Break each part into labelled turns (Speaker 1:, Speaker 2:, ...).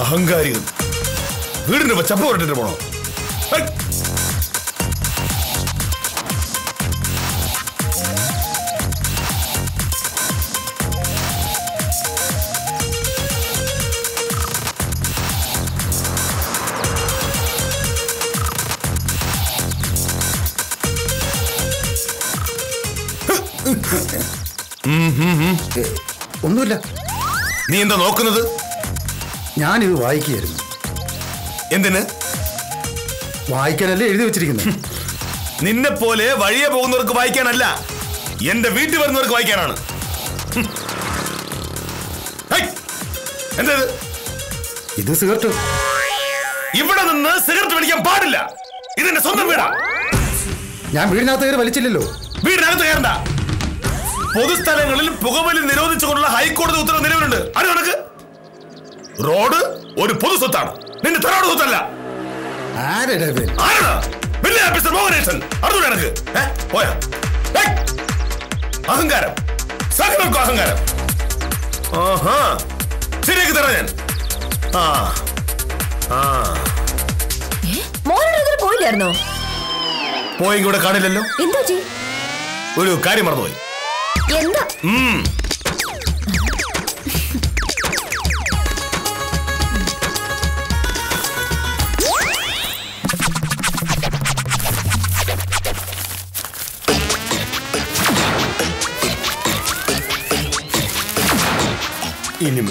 Speaker 1: അഹങ്കാരി വീടിന്റെ ചപ്പ് പറഞ്ഞിട്ട് പോണോ?
Speaker 2: ഒന്നുമില്ല.
Speaker 1: നീ എന്താ നോക്കുന്നത്?
Speaker 2: ഞാനിത് വായിക്കുകയായിരുന്നു.
Speaker 1: എന്തിന്?
Speaker 2: വായിക്കാനല്ലേ എഴുതി വെച്ചിരിക്കുന്നത്.
Speaker 1: നിന്നെ പോലെ വഴിയെ പോകുന്നവർക്ക് വായിക്കാനല്ല, എന്റെ വീട്ടിൽ വരുന്നവർക്ക് വായിക്കാനാണ്. എന്താ
Speaker 2: ഇത് സിഗരറ്റ്.
Speaker 1: ഇവിടെ നിന്ന് സിഗരറ്റ് വലിക്കാൻ പാടില്ല. ഇതെന്റെ സ്വന്തം വീടാ.
Speaker 2: ഞാൻ വീടിനകത്ത് കയറി വലിച്ചില്ലല്ലോ.
Speaker 1: വീടിനകത്ത് കയറണ്ട. പൊതുസ്ഥലങ്ങളിൽ പുകവലി നിരോധിച്ചുകൊണ്ടുള്ള ഹൈക്കോടതി ഉത്തരവ് നിലവിലുണ്ട്. അത് കണക്ക് റോഡ് ഒരു പൊതു സ്വത്താണ്, നിന്റെ തറവാട് സ്വത്തല്ല. അഹങ്കാരം, സകലർക്കും അഹങ്കാരം. ശരിയാക്കി തരാം ഞാൻ.
Speaker 3: പോയില്ലായിരുന്നോ?
Speaker 1: പോയെങ്കിൽ ഇവിടെ കാണില്ലല്ലോ. ഒരു കാര്യം മറന്നുപോയി.
Speaker 3: എന്താ?
Speaker 1: ഇനി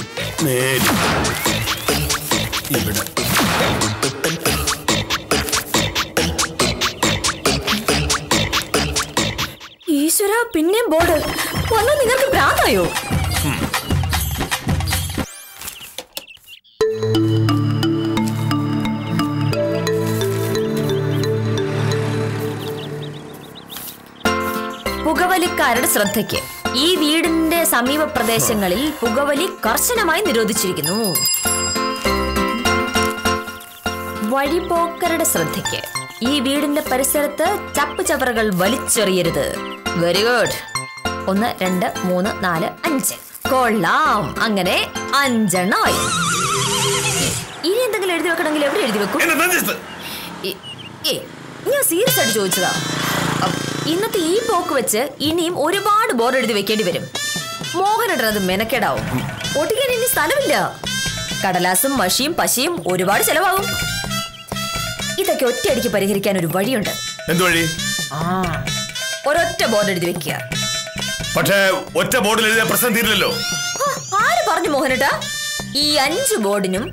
Speaker 1: നേരി ഇവിടെ
Speaker 3: ഈശ്വര, പിന്നെ ബോർഡ് വന്നു. നിങ്ങൾക്ക് ഭ്രാന്തായോ? പുകവലിക്കാരുടെ ശ്രദ്ധയ്ക്ക്, ഈ വീടിന്റെ സമീപ പ്രദേശങ്ങളിൽ പുകവലി കർശനമായി നിരോധിച്ചിരിക്കുന്നു. വഴിപോക്കരുടെ ശ്രദ്ധയ്ക്ക്, ഈ വീടിന്റെ പരിസരത്ത് ചപ്പുചവറുകൾ വലിച്ചെറിയരുത്. Very good. 1 2 3 4 5. കൊള്ളാം. അങ്ങനെ 5 എണ്ണമായി. ഇനി എന്തെങ്കിലും എഴുതി വെക്കണമെങ്കിൽ എവിടെ എഴുതി വെക്കും? ഞാൻ സീരിയസ് ആയിട്ട് ചോദിച്ചതാ. ഇന്നത്തെ ഈ പോക്ക് വെച്ച് ഇനിയും ഒരുപാട് ബോർഡ് എഴുതി വെക്കേണ്ടി വരും. മോഹനേട്ടനത് മെനക്കേടാവും. ഒട്ടിക്കാൻ ഇനി സ്ഥലമില്ല. കടലാസും മഷിയും പശയും ഒരുപാട് ചെലവാകും. ഇതൊക്കെ ഒറ്റയടിക്ക് പരിഹരിക്കാൻ ഒരു വഴിയുണ്ട്.
Speaker 1: എന്ത് വഴി?
Speaker 3: ഒരൊറ്റ ബോർഡ് എഴുതി വെക്കുക.
Speaker 1: പക്ഷേ ഒറ്റ ബോർഡിൽ എഴുതിയ പ്രശ്നം തീരില്ലല്ലോ.
Speaker 3: ആര് പറഞ്ഞു മോഹനേട്ടാ? ഈ 5 ബോർഡിനും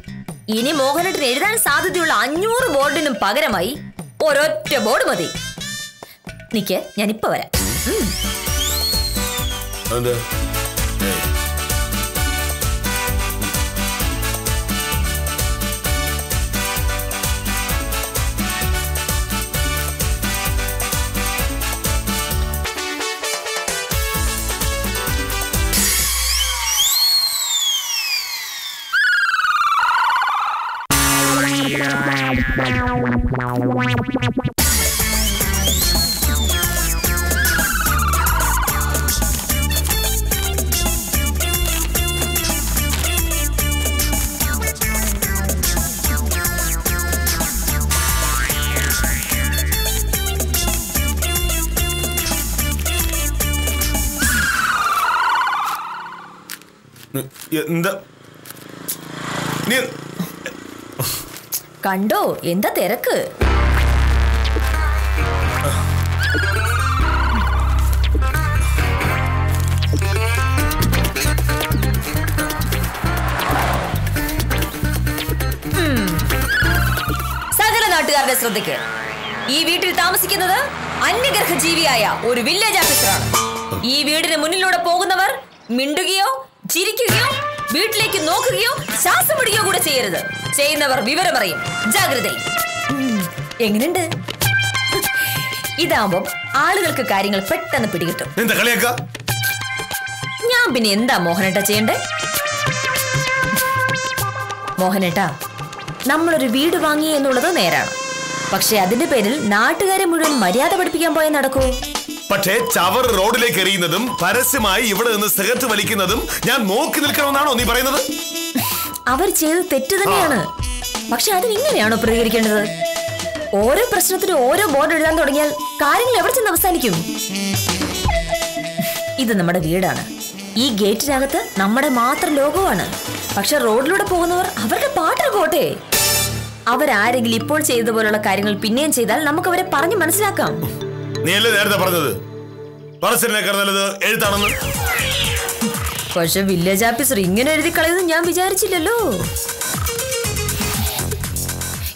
Speaker 3: ഇനി മോഹനേട്ടന് എഴുതാൻ സാധ്യതയുള്ള 500 ബോർഡിനും പകരമായി ഒരൊറ്റ ബോർഡ് മതി. നിക്ക്, ഞാനിപ്പോ വരാം. കണ്ടോ എന്താ തിരക്ക്? സകല നാട്ടുകാരുടെ ശ്രദ്ധയ്ക്ക്, ഈ വീട്ടിൽ താമസിക്കുന്നത് അന്യഗ്രഹ ജീവിയായ ഒരു വില്ലേജ് ഓഫീസറാണ്. ഈ വീടിന് മുന്നിലൂടെ പോകുന്നവർ മിണ്ടുകയോ ചിരിക്കുകയോ വീട്ടിലേക്ക് നോക്കുകയോ ശ്വാസം പിടിക്കുകയോ കൂടെ ചെയ്യരുത്. ചെയ്യുന്നവർ വിവരമറിയും. ജാഗ്രത. എങ്ങനെയുണ്ട്? ഇതാവുമ്പോ ആളുകൾക്ക് കാര്യങ്ങൾ പെട്ടെന്ന് പിടികിട്ടും.
Speaker 1: എന്താ കളിയാക്ക?
Speaker 3: ഞാൻ പിന്നെ എന്താ മോഹനേട്ടാ ചെയ്യണ്ടേ? മോഹനേട്ടാ, നമ്മളൊരു വീട് വാങ്ങി എന്നുള്ളത് നേരാണ്. പക്ഷെ അതിന്റെ പേരിൽ നാട്ടുകാരെ മുഴുവൻ മര്യാദ പഠിപ്പിക്കാൻ പോയാൽ നടക്കൂ?
Speaker 1: പക്ഷേ ചവർ റോഡിലേക്ക് എറിയുന്നതും പരസ്യമായി ഇവിടെ നിന്ന് സിഗരറ്റ് വലിക്കുന്നതും ഞാൻ നോക്കി നിൽക്കണമെന്നാണോ നീ പറയുന്നത്?
Speaker 3: അവർ ചെയ്ത് തെറ്റ് തന്നെയാണ്. പക്ഷെ അതിനിങ്ങനെയാണോ പ്രതികരിക്കേണ്ടത്? ഓരോ പ്രശ്നത്തിനും ഓരോ ബോർഡ് എഴുതാൻ തുടങ്ങിയാൽ കാര്യങ്ങൾ എവിടെ ചെന്ന് അവസാനിക്കും? ഇത് നമ്മുടെ വീടാണ്. ഈ ഗേറ്റിനകത്ത് നമ്മുടെ മാത്രം ലോകമാണ്. പക്ഷെ റോഡിലൂടെ പോകുന്നവർ അവരുടെ പാട്ടിൽ പോട്ടെ. അവരാരെങ്കിലും ഇപ്പോൾ ചെയ്തതുപോലുള്ള കാര്യങ്ങൾ പിന്നെയും ചെയ്താൽ നമുക്ക് അവരെ പറഞ്ഞു മനസ്സിലാക്കാം.
Speaker 1: നീയല്ലേ നേരത്തെ പറഞ്ഞത് പറച്ചിലിനേക്കാൾ നല്ലത് എഴുത്താണെന്ന്?
Speaker 3: പക്ഷെ വില്ലേജ് ഓഫീസർ ഇങ്ങനെ എഴുതി കളയുന്നത് ഞാൻ വിചാരിച്ചില്ലല്ലോ.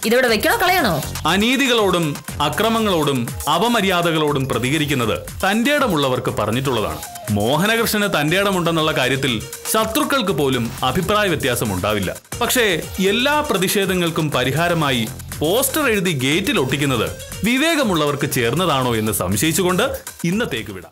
Speaker 3: ഇതോടെ വെക്കണോ കളയണോ?
Speaker 4: അനീതികളോടും അക്രമങ്ങളോടും അപമര്യാദകളോടും പ്രതികരിക്കുന്നത് തന്റെ ഇടമുള്ളവർക്ക് പറഞ്ഞിട്ടുള്ളതാണ്. മോഹനകൃഷ്ണന് തന്റെ ഇടമുണ്ടെന്നുള്ള കാര്യത്തിൽ ശത്രുക്കൾക്ക് പോലും അഭിപ്രായ വ്യത്യാസം ഉണ്ടാവില്ല. പക്ഷേ എല്ലാ പ്രതിഷേധങ്ങൾക്കും പരിഹാരമായി പോസ്റ്റർ എഴുതി ഗേറ്റിൽ ഒട്ടിക്കുന്നത് വിവേകമുള്ളവർക്ക് ചേർന്നതാണോ എന്ന് സംശയിച്ചുകൊണ്ട് ഇന്നത്തേക്ക് വിടാം.